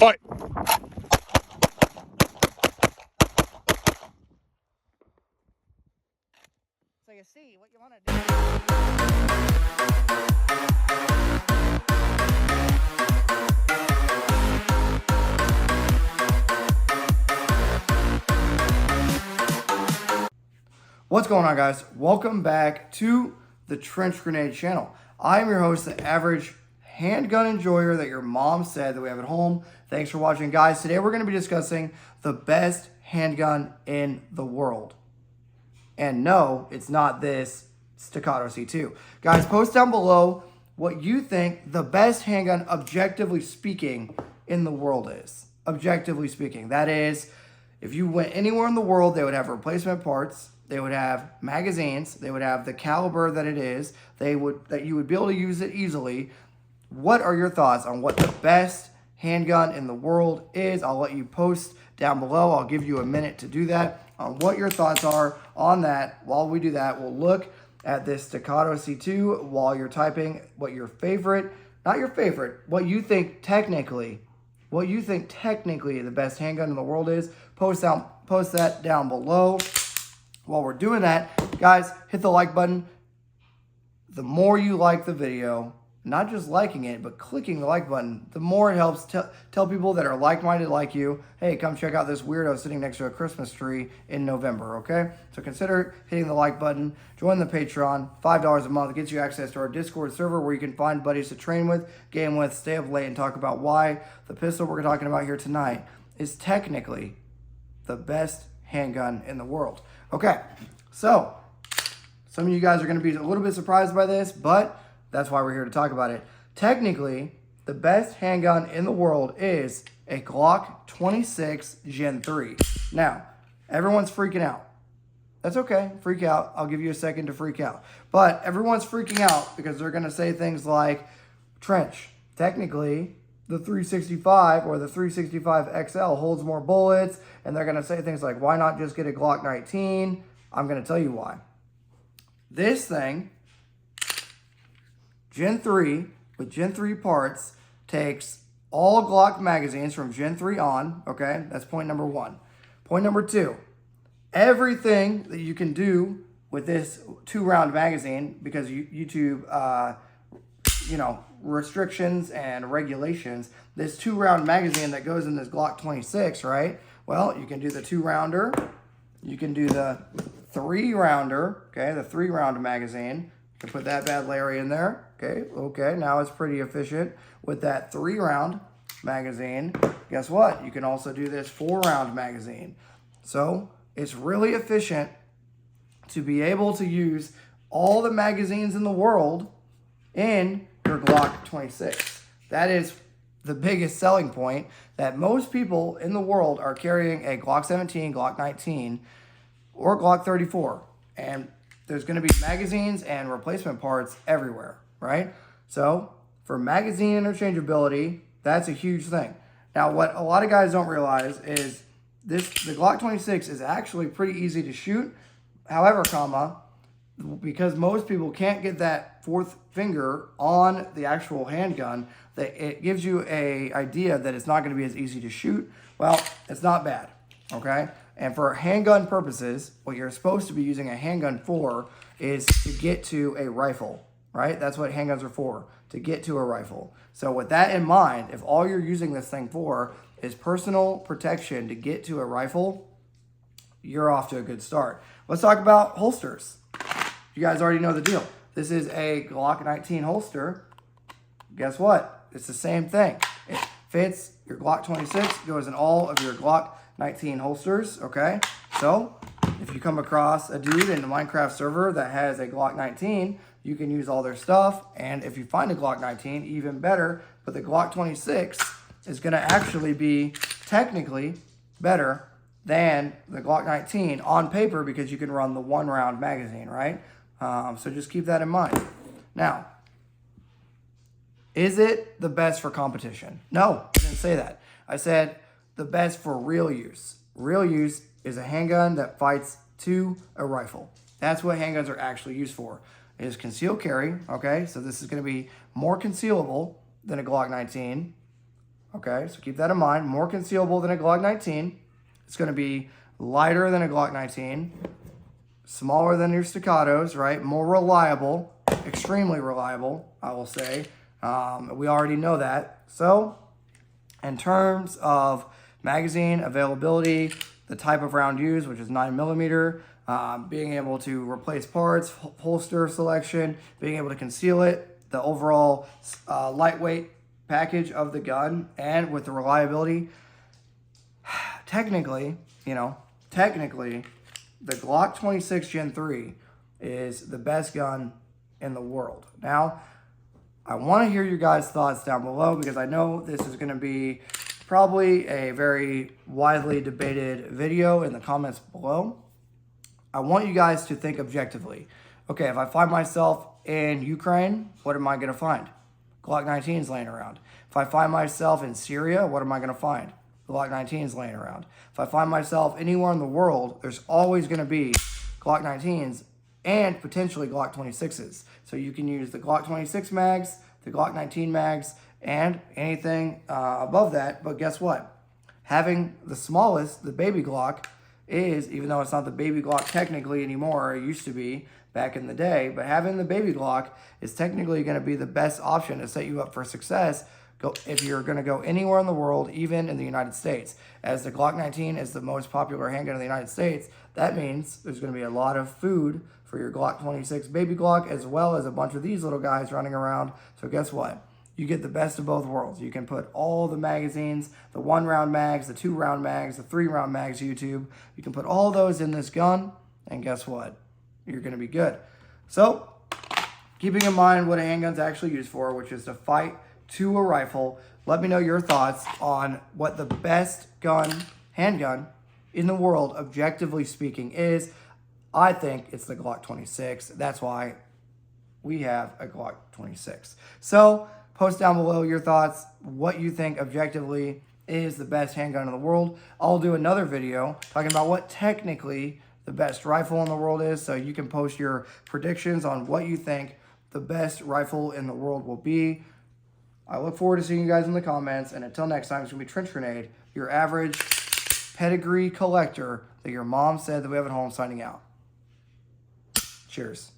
Fight! So you see, what you want to do. What's going on, guys? Welcome back to the Trench Grenade channel. I'm your host, the average handgun enjoyer that your mom said that we have at home. Thanks for watching, guys. Today we're going to be discussing the best handgun in the world. And no, it's not this Staccato C2. Guys, post down below what you think the best handgun, objectively speaking, in the world is. Objectively speaking. That is, if you went anywhere in the world, they would have replacement parts. They would have magazines. They would have the caliber that it is. That you would be able to use it easily. What are your thoughts on what the best handgun in the world is? I'll let you post down below. I'll give you a minute to do that on what your thoughts are on that. While we do that, we'll look at this Staccato C2 while you're typing what your favorite, not your favorite, what you think technically the best handgun in the world is. Post that down below. While we're doing that, guys, hit the like button. The more you like the video, not just liking it, but clicking the like button, the more it helps tell people that are like-minded like you, hey, come check out this weirdo sitting next to a Christmas tree in November, okay? So consider hitting the like button. Join the Patreon, $5 a month. It gets you access to our Discord server where you can find buddies to train with, game with, stay up late, and talk about why the pistol we're talking about here tonight is technically the best handgun in the world. Okay, so some of you guys are going to be a little bit surprised by this, but that's why we're here to talk about it. Technically, the best handgun in the world is a Glock 26 Gen 3. Now, everyone's freaking out. That's okay, freak out. I'll give you a second to freak out. But everyone's freaking out because they're going to say things like, Trench, technically, the 365 or the 365 XL holds more bullets, and they're going to say things like, why not just get a Glock 19? I'm going to tell you why. This thing, Gen 3, with Gen 3 parts, takes all Glock magazines from Gen 3 on, okay? That's point number one. Point number two, everything that you can do with this 2-round magazine, because YouTube, restrictions and regulations, this 2-round magazine that goes in this Glock 26, right? Well, you can do the 2-rounder, you can do the 3-rounder, okay, the 3-round magazine. You can put that bad Larry in there, okay, now it's pretty efficient with that 3-round magazine. Guess what? You can also do this 4-round magazine. So it's really efficient to be able to use all the magazines in the world in your Glock 26. That is the biggest selling point, that most people in the world are carrying a Glock 17, Glock 19, or Glock 34. And there's going to be magazines and replacement parts everywhere, right? So for magazine interchangeability, that's a huge thing. Now, what a lot of guys don't realize is the Glock 26 is actually pretty easy to shoot. However, because most people can't get that fourth finger on the actual handgun, that it gives you an idea that it's not going to be as easy to shoot. Well, it's not bad, okay? And for handgun purposes, what you're supposed to be using a handgun for is to get to a rifle, right? That's what handguns are for, to get to a rifle. So with that in mind, if all you're using this thing for is personal protection to get to a rifle, you're off to a good start. Let's talk about holsters. You guys already know the deal. This is a Glock 19 holster. Guess what? It's the same thing. It fits your Glock 26, goes in all of your Glock 19 holsters, okay? So if you come across a dude in the Minecraft server that has a Glock 19, you can use all their stuff. And if you find a Glock 19, even better. But the Glock 26 is going to actually be technically better than the Glock 19 on paper, because you can run the 1-round magazine, right? So just keep that in mind. Now, is it the best for competition? No, I didn't say that. I said the best for real use. Real use is a handgun that fights to a rifle. That's what handguns are actually used for. It is concealed carry, okay? So this is going to be more concealable than a Glock 19. Okay, so keep that in mind. More concealable than a Glock 19. It's going to be lighter than a Glock 19. Smaller than your staccatos, right? More reliable. Extremely reliable, I will say. We already know that. So, in terms of magazine availability, the type of round used, which is 9mm, being able to replace parts, holster selection, being able to conceal it, the overall lightweight package of the gun, and with the reliability, technically, the Glock 26 Gen 3 is the best gun in the world. Now, I want to hear your guys' thoughts down below because I know this is going to be probably a very widely debated video in the comments below. I want you guys to think objectively. Okay, if I find myself in Ukraine, what am I going to find? Glock 19s laying around. If I find myself in Syria, what am I going to find? Glock 19s laying around. If I find myself anywhere in the world, there's always going to be Glock 19s and potentially Glock 26s. So you can use the Glock 26 mags, the Glock 19 mags, and anything above that. But guess what? Having the smallest, the baby Glock, is, even though it's not the baby Glock technically anymore, it used to be back in the day, but having the baby Glock is technically going to be the best option to set you up for success if you're going to go anywhere in the world, even in the United States. As the Glock 19 is the most popular handgun in the United States, that means there's going to be a lot of food for your Glock 26 baby Glock, as well as a bunch of these little guys running around. So guess what? You get the best of both worlds. You can put all the magazines, the 1-round mags, the 2-round mags, the 3-round mags, YouTube. You can put all those in this gun, and guess what? You're going to be good. So, keeping in mind what a handgun's actually used for, which is to fight to a rifle, let me know your thoughts on what the best handgun in the world, objectively speaking, is. I think it's the Glock 26. That's why we have a Glock 26. So, post down below your thoughts, what you think objectively is the best handgun in the world. I'll do another video talking about what technically the best rifle in the world is, so you can post your predictions on what you think the best rifle in the world will be. I look forward to seeing you guys in the comments, and until next time, it's going to be Trench Grenade, your average pedigree collector that your mom said that we have at home, signing out. Cheers.